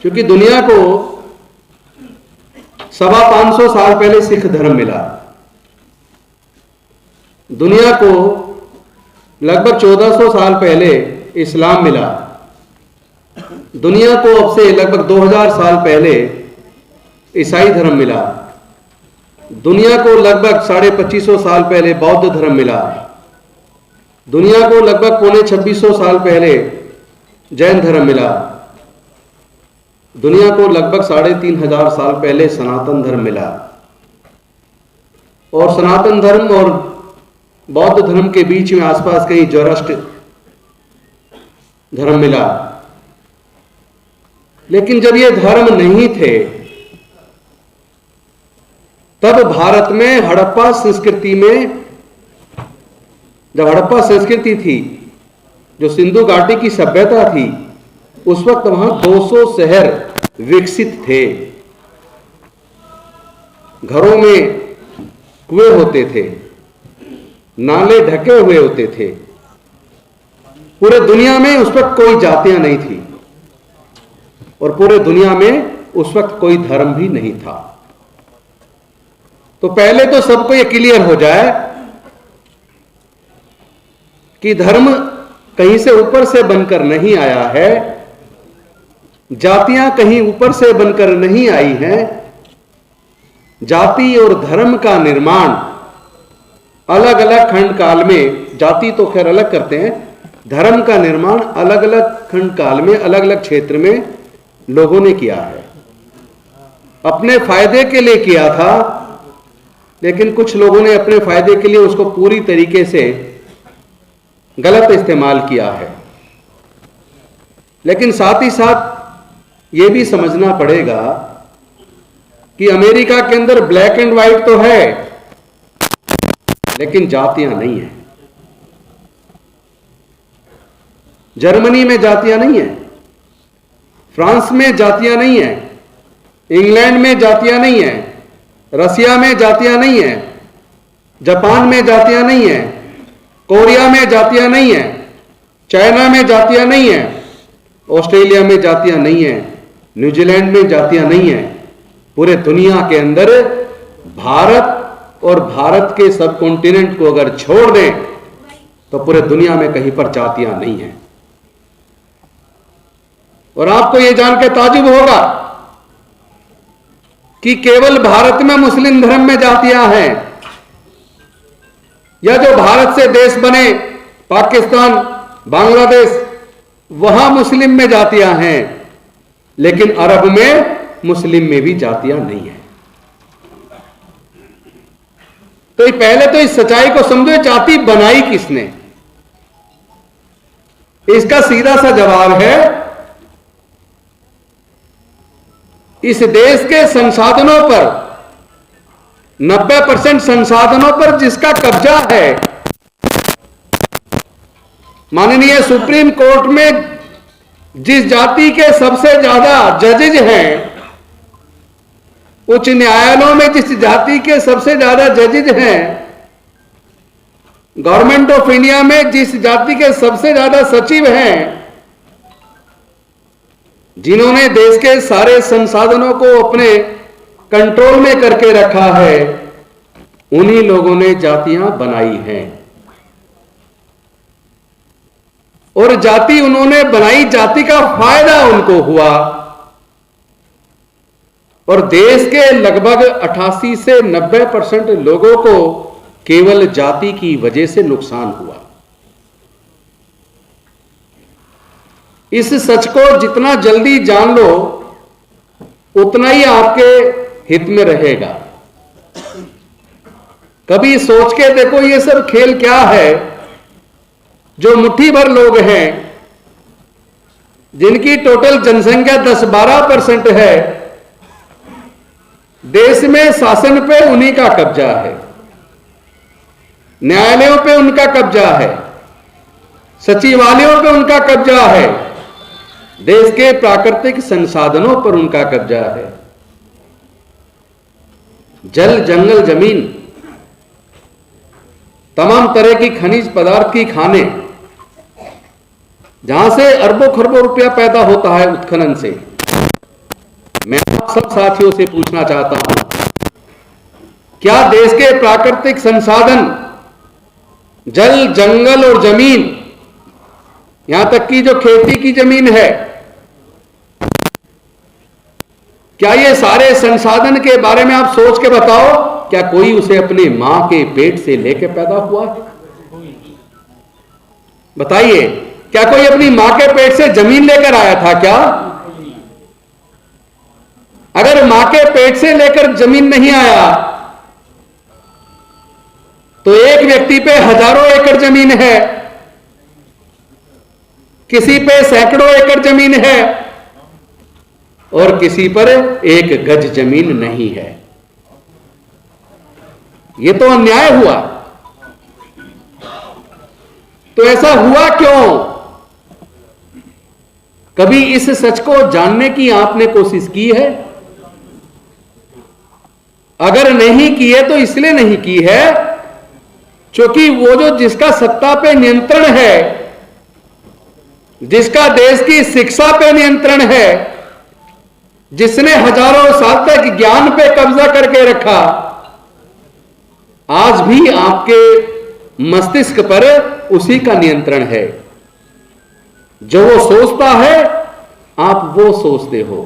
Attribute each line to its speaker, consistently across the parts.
Speaker 1: क्योंकि दुनिया को 550 साल पहले सिख धर्म मिला, दुनिया को लगभग 1400 साल पहले इस्लाम मिला, दुनिया को अब से लगभग 2000 साल पहले ईसाई धर्म मिला, दुनिया को लगभग 2550 साल पहले बौद्ध धर्म मिला, दुनिया को लगभग 2500 साल पहले जैन धर्म मिला, दुनिया को लगभग 3500 साल पहले सनातन धर्म मिला। और सनातन धर्म और बौद्ध धर्म के बीच में आसपास कहीं जोराष्ट्र धर्म मिला। लेकिन जब ये धर्म नहीं थे, तब भारत में हड़प्पा संस्कृति में, जब हड़प्पा संस्कृति थी, जो सिंधु घाटी की सभ्यता थी, उस वक्त वहां 200 शहर विकसित थे। घरों में कुएं होते थे, नाले ढके हुए होते थे। पूरे दुनिया में उस वक्त कोई जातियां नहीं थी और पूरे दुनिया में उस वक्त कोई धर्म भी नहीं था। तो पहले तो सबको ये क्लियर हो जाए कि धर्म कहीं से ऊपर से बनकर नहीं आया है, जातियां कहीं ऊपर से बनकर नहीं आई हैं। जाति और धर्म का निर्माण अलग अलग खंड काल में, जाति तो खैर अलग करते हैं, धर्म का निर्माण अलग अलग खंड काल में, अलग अलग क्षेत्र में लोगों ने किया है। अपने फायदे के लिए किया था, लेकिन कुछ लोगों ने अपने फायदे के लिए उसको पूरी तरीके से गलत इस्तेमाल किया है। लेकिन साथ ही साथ यह भी समझना पड़ेगा कि अमेरिका के अंदर ब्लैक एंड व्हाइट तो है, लेकिन जातियां नहीं है। जर्मनी में जातियां नहीं है, फ्रांस में जातियां नहीं है, इंग्लैंड में जातियां नहीं है, रसिया में जातियां नहीं है, जापान में जातियां नहीं है, कोरिया में जातियां नहीं है, चाइना में जातियां नहीं है, ऑस्ट्रेलिया में जातियां नहीं है, न्यूजीलैंड में जातियां नहीं है। पूरे दुनिया के अंदर भारत और भारत के सब कॉन्टिनेंट को अगर छोड़ दें तो पूरे दुनिया में कहीं पर जातियां नहीं है। और आपको यह जानकर ताज्जुब होगा कि केवल भारत में मुस्लिम धर्म में जातियां हैं, या जो भारत से देश बने पाकिस्तान, बांग्लादेश, वहां मुस्लिम में जातियां हैं, लेकिन अरब में मुस्लिम में भी जातियां नहीं है। तो पहले तो इस सच्चाई को समझो, जाति बनाई किसने? इसका सीधा सा जवाब है, इस देश के संसाधनों पर, 90% संसाधनों पर जिसका कब्जा है, माननीय सुप्रीम कोर्ट में जिस जाति के सबसे ज्यादा जजेज हैं, उच्च न्यायालयों में जिस जाति के सबसे ज्यादा जजेज हैं, गवर्नमेंट ऑफ इंडिया में जिस जाति के सबसे ज्यादा सचिव हैं, जिन्होंने देश के सारे संसाधनों को अपने कंट्रोल में करके रखा है, उन्हीं लोगों ने जातियां बनाई हैं। और जाति उन्होंने बनाई, जाति का फायदा उनको हुआ। और देश के लगभग 88 से 90% लोगों को केवल जाति की वजह से नुकसान हुआ। इस सच को जितना जल्दी जान लो, उतना ही आपके हित में रहेगा। कभी सोच के देखो, ये सब खेल क्या है? जो मुट्ठी भर लोग हैं, जिनकी टोटल जनसंख्या 10-12% है, देश में शासन पे उन्हीं का कब्जा है, न्यायालयों पे उनका कब्जा है, सचिवालयों पे उनका कब्जा है, देश के प्राकृतिक संसाधनों पर उनका कब्जा है। जल, जंगल, जमीन, तमाम तरह की खनिज पदार्थ की खानें, जहां से अरबों खरबों रुपया पैदा होता है उत्खनन से, सब साथियों से पूछना चाहता हूं, क्या देश के प्राकृतिक संसाधन, जल, जंगल और जमीन, यहां तक कि जो खेती की जमीन है, क्या ये सारे संसाधन के बारे में आप सोच के बताओ, क्या कोई उसे अपनी मां के पेट से लेके पैदा हुआ है? बताइए, क्या कोई अपनी मां के पेट से जमीन लेकर आया था क्या? अगर मां के पेट से लेकर जमीन नहीं आया तो एक व्यक्ति पे हजारों एकड़ जमीन है, किसी पे सैकड़ों एकड़ जमीन है और किसी पर एक गज जमीन नहीं है। यह तो अन्याय हुआ। तो ऐसा हुआ क्यों? कभी इस सच को जानने की आपने कोशिश की है? अगर नहीं की है तो इसलिए नहीं की है क्योंकि वो जो जिसका सत्ता पे नियंत्रण है, जिसका देश की शिक्षा पे नियंत्रण है, जिसने हजारों साल तक ज्ञान पे कब्जा करके रखा, आज भी आपके मस्तिष्क पर उसी का नियंत्रण है। जो वो सोचता है आप वो सोचते हो,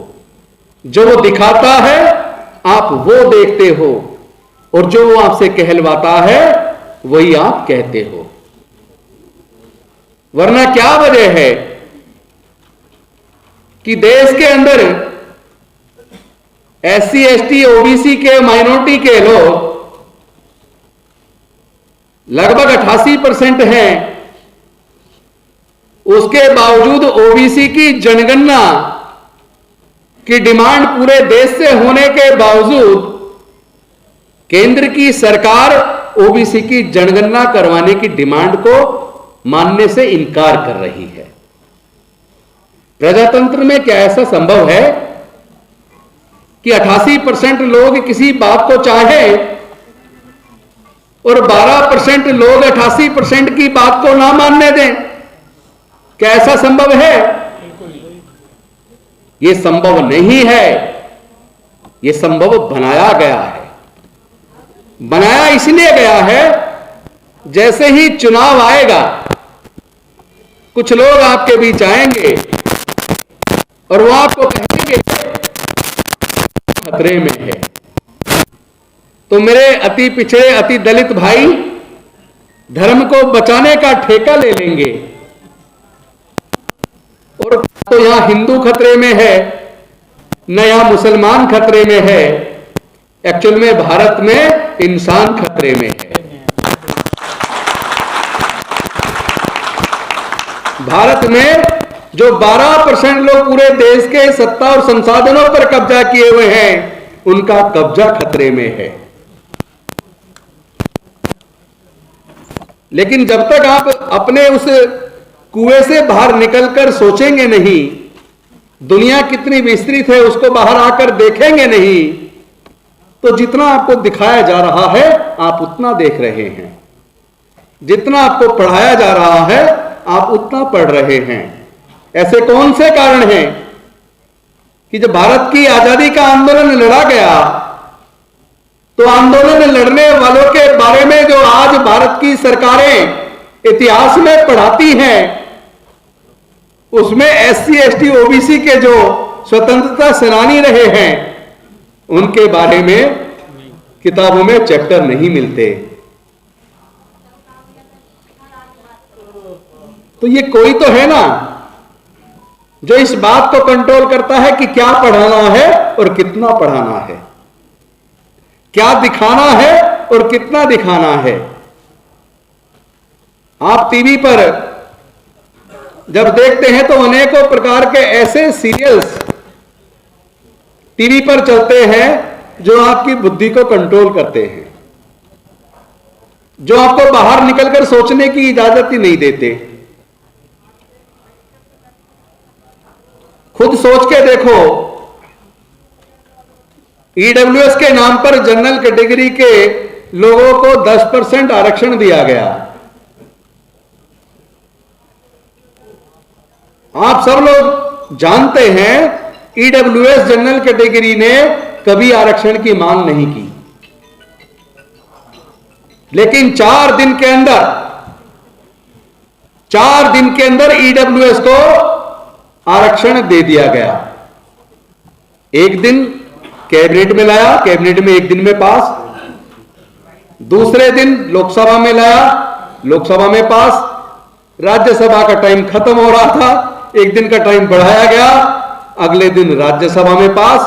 Speaker 1: जो वो दिखाता है आप वो देखते हो, और जो वो आपसे कहलवाता है वही आप कहते हो। वरना क्या वजह है कि देश के अंदर SC, ST, OBC के, माइनॉरिटी के लोग लगभग 88% हैं, उसके बावजूद OBC की जनगणना की डिमांड पूरे देश से होने के बावजूद केंद्र की सरकार OBC की जनगणना करवाने की डिमांड को मानने से इनकार कर रही है। प्रजातंत्र में क्या ऐसा संभव है कि 88% लोग किसी बात को चाहें और 12% लोग 88% की बात को ना मानने दें? क्या ऐसा संभव है? यह संभव नहीं है। यह संभव बनाया गया है। बनाया इसलिए गया है, जैसे ही चुनाव आएगा कुछ लोग आपके बीच आएंगे और वो आपको कहेंगे खतरे में है, तो मेरे अति पिछड़े, अति दलित भाई धर्म को बचाने का ठेका ले लेंगे, और तो यहां हिंदू खतरे में है, न यहां मुसलमान खतरे में है, एक्चुअल में भारत में इंसान खतरे में है। भारत में जो 12% लोग पूरे देश के सत्ता और संसाधनों पर कब्जा किए हुए हैं, उनका कब्जा खतरे में है। लेकिन जब तक आप अपने उस कुएं से बाहर निकलकर सोचेंगे नहीं, दुनिया कितनी विस्तृत है उसको बाहर आकर देखेंगे नहीं, तो जितना आपको दिखाया जा रहा है आप उतना देख रहे हैं, जितना आपको पढ़ाया जा रहा है आप उतना पढ़ रहे हैं। ऐसे कौन से कारण हैं कि जब भारत की आजादी का आंदोलन लड़ा गया तो आंदोलन लड़ने वालों के बारे में जो आज भारत की सरकारें इतिहास में पढ़ाती हैं, उसमें SC, ST, OBC के जो स्वतंत्रता सेनानी रहे हैं उनके बारे में किताबों में चैप्टर नहीं मिलते। तो ये कोई तो है ना जो इस बात को कंट्रोल करता है कि क्या पढ़ाना है और कितना पढ़ाना है, क्या दिखाना है और कितना दिखाना है। आप टीवी पर जब देखते हैं तो अनेकों प्रकार के ऐसे सीरियल्स टीवी पर चलते हैं जो आपकी बुद्धि को कंट्रोल करते हैं, जो आपको बाहर निकलकर सोचने की इजाजत ही नहीं देते। खुद सोच के देखो, EWS के नाम पर जनरल कैटेगरी के लोगों को 10% आरक्षण दिया गया। आप सब लोग जानते हैं ईडब्ल्यूएस जनरल कैटेगरी ने कभी आरक्षण की मांग नहीं की, लेकिन 4 दिन के अंदर ईडब्ल्यूएस को आरक्षण दे दिया गया। एक दिन कैबिनेट में लाया, कैबिनेट में एक दिन में पास, दूसरे दिन लोकसभा में लाया, लोकसभा में पास, राज्यसभा का टाइम खत्म हो रहा था, एक दिन का टाइम बढ़ाया गया, अगले दिन राज्यसभा में पास,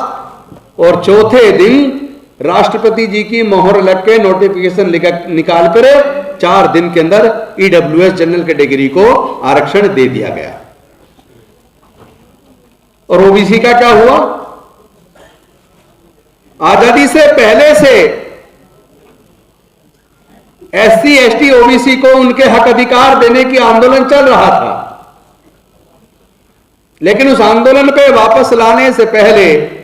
Speaker 1: और चौथे दिन राष्ट्रपति जी की मोहर लग के नोटिफिकेशन निकाल कर 4 दिन के अंदर ईडब्ल्यूएस जनरल कैटेगरी को आरक्षण दे दिया गया। और ओबीसी का क्या हुआ? आजादी से पहले से एससी, एसटी, ओबीसी को उनके हक अधिकार देने की आंदोलन चल रहा था, लेकिन उस आंदोलन पे वापस लाने से पहले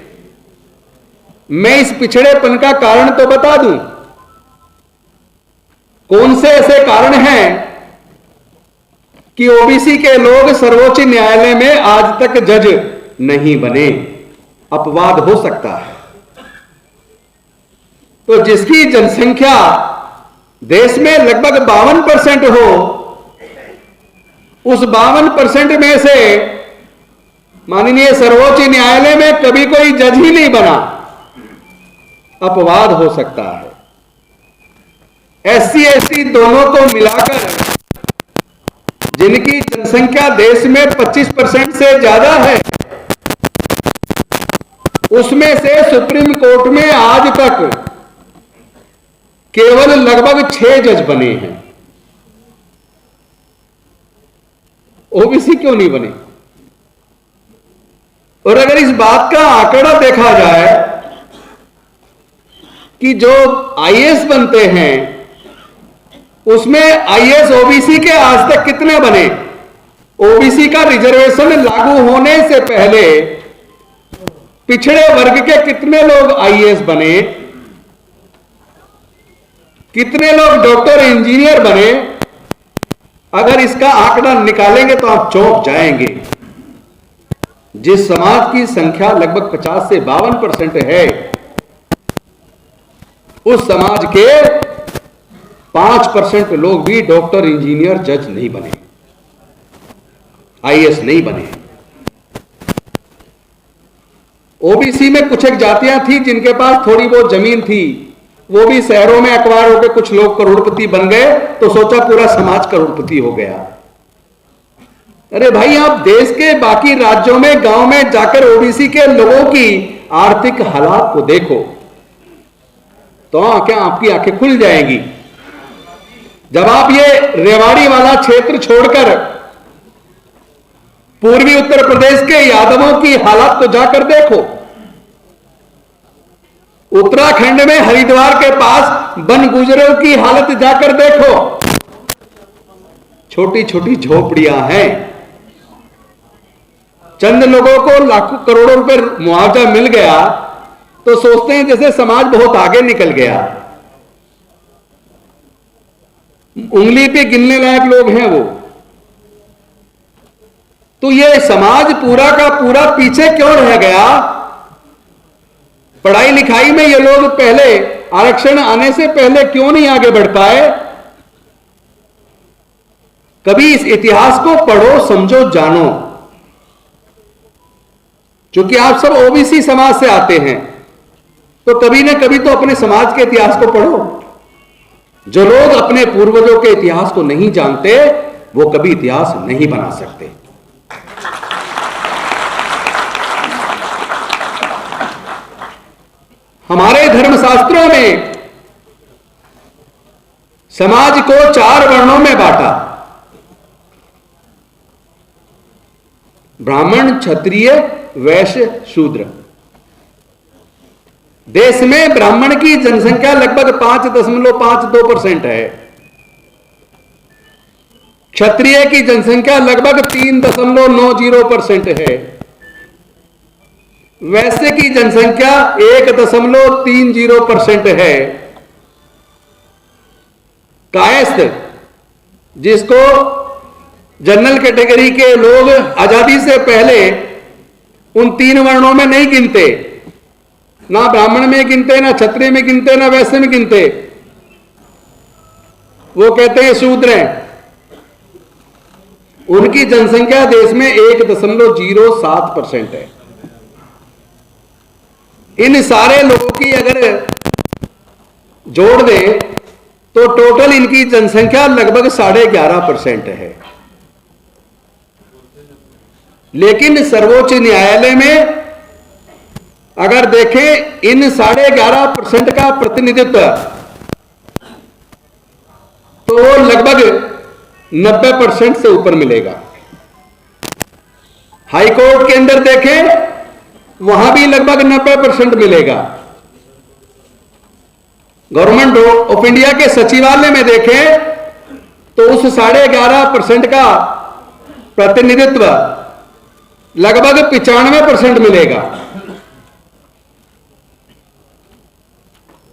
Speaker 1: मैं इस पिछड़ेपन का कारण तो बता दूं। कौन से ऐसे कारण हैं कि ओबीसी के लोग सर्वोच्च न्यायालय में आज तक जज नहीं बने? अपवाद हो सकता है। तो जिसकी जनसंख्या देश में लगभग 52% हो, उस 52% में से माननीय सर्वोच्च न्यायालय में कभी कोई जज ही नहीं बना, अपवाद हो सकता है। एससी, एसटी दोनों को मिलाकर जिनकी जनसंख्या देश में 25% से ज्यादा है, उसमें से सुप्रीम कोर्ट में आज तक केवल लगभग 6 जज बने हैं। ओबीसी क्यों नहीं बने? और अगर इस बात का आंकड़ा देखा जाए कि जो आईएएस बनते हैं उसमें आईएएस ओबीसी के आज तक कितने बने? ओबीसी का रिजर्वेशन लागू होने से पहले पिछड़े वर्ग के कितने लोग आईएएस बने, कितने लोग डॉक्टर, इंजीनियर बने? अगर इसका आंकड़ा निकालेंगे तो आप चौंक जाएंगे। जिस समाज की संख्या लगभग 50 से 52% है, उस समाज के 5% लोग भी डॉक्टर, इंजीनियर, जज नहीं बने, आईएएस नहीं बने। ओबीसी में कुछ एक जातियां थी जिनके पास थोड़ी बहुत जमीन थी, वो भी शहरों में अखबार होकर कुछ लोग करोड़पति बन गए, तो सोचा पूरा समाज करोड़पति हो गया। अरे भाई, आप देश के बाकी राज्यों में, गांव में जाकर ओबीसी के लोगों की आर्थिक हालात को देखो, तो क्या आपकी आंखें खुल जाएंगी। जब आप ये रेवाड़ी वाला क्षेत्र छोड़कर पूर्वी उत्तर प्रदेश के यादवों की हालत को जाकर देखो, उत्तराखंड में हरिद्वार के पास वन गुजरों की हालत जाकर देखो, छोटी छोटी झोपड़ियां हैं। चंद लोगों को लाखों करोड़ों रुपए मुआवजा मिल गया तो सोचते हैं जैसे समाज बहुत आगे निकल गया। उंगली पे गिनने लायक लोग हैं वो। तो ये समाज पूरा का पूरा पीछे क्यों रह गया? पढ़ाई लिखाई में ये लोग पहले आरक्षण आने से पहले क्यों नहीं आगे बढ़ पाए? कभी इस इतिहास को पढ़ो, समझो, जानो। क्योंकि आप सब ओबीसी समाज से आते हैं, तो कभी ना कभी तो अपने समाज के इतिहास को पढ़ो। जो लोग अपने पूर्वजों के इतिहास को नहीं जानते, वो कभी इतिहास नहीं बना सकते। हमारे धर्मशास्त्रों में समाज को 4 वर्णों में बांटा: ब्राह्मण, क्षत्रिय, वैश्य, शूद्र। देश में ब्राह्मण की जनसंख्या लगभग 5.52% है। क्षत्रिय की जनसंख्या लगभग 3.90% है। वैश्य की जनसंख्या 1.30% है। कायस्थ, जिसको जनरल कैटेगरी के लोग आजादी से पहले उन 3 वर्णों में नहीं गिनते, ना ब्राह्मण में गिनते, ना क्षत्रिय में गिनते, ना वैश्य में गिनते। वो कहते हैं शूद्र हैं। उनकी जनसंख्या देश में 1.07% है। इन सारे लोगों की अगर जोड़ दें तो टोटल इनकी जनसंख्या लगभग 11.5% है। लेकिन सर्वोच्च न्यायालय में अगर देखें इन 11.5% का प्रतिनिधित्व तो लगभग 90% से ऊपर मिलेगा। हाईकोर्ट के अंदर देखें वहां भी लगभग 90% मिलेगा। गवर्नमेंट ऑफ इंडिया के सचिवालय में देखें तो उस 11.5% का प्रतिनिधित्व लगभग 95% मिलेगा।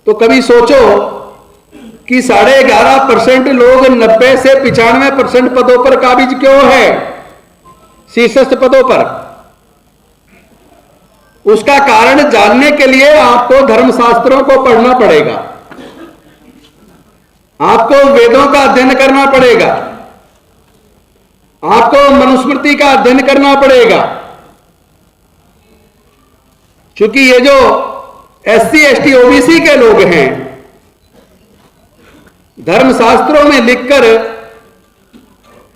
Speaker 1: तो कभी सोचो कि 11.5% लोग 90 से 95% पदों पर काबिज क्यों है, शीर्षस्थ पदों पर। उसका कारण जानने के लिए आपको धर्मशास्त्रों को पढ़ना पड़ेगा, आपको वेदों का अध्ययन करना पड़ेगा, आपको मनुस्मृति का अध्ययन करना पड़ेगा। क्योंकि ये जो SC ST OBC के लोग हैं, धर्मशास्त्रों में लिखकर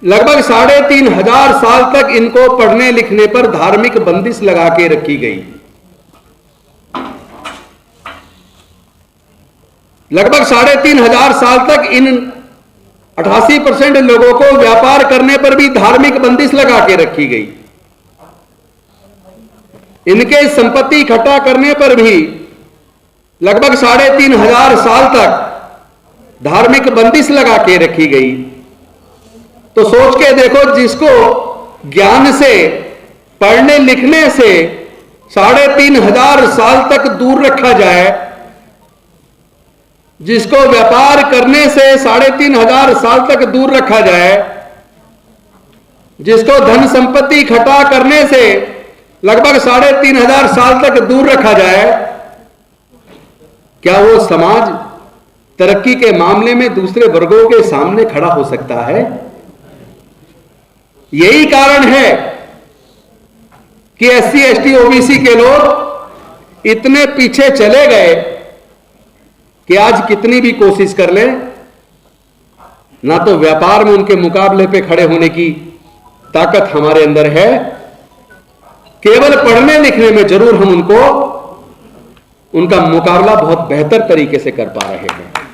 Speaker 1: लगभग 3,500 साल तक इनको पढ़ने लिखने पर धार्मिक बंदिश लगा के रखी गई। लगभग 3,500 साल तक इन 88% लोगों को व्यापार करने पर भी धार्मिक बंदिश लगा के रखी गई। इनके संपत्ति इकट्ठा करने पर भी लगभग 3,500 साल तक धार्मिक बंदिश लगा के रखी गई। तो सोच के देखो, जिसको ज्ञान से, पढ़ने लिखने से 3,500 साल तक दूर रखा जाए, जिसको व्यापार करने से 3,500 साल तक दूर रखा जाए, जिसको धन संपत्ति इकट्ठा करने से लगभग 3,500 साल तक दूर रखा जाए, क्या वो समाज तरक्की के मामले में दूसरे वर्गों के सामने खड़ा हो सकता है? यही कारण है कि SC ST OBC के लोग इतने पीछे चले गए कि आज कितनी भी कोशिश कर ले, ना तो व्यापार में उनके मुकाबले पे खड़े होने की ताकत हमारे अंदर है, केवल पढ़ने लिखने में जरूर हम उनका मुकाबला बहुत बेहतर तरीके से कर पा रहे हैं।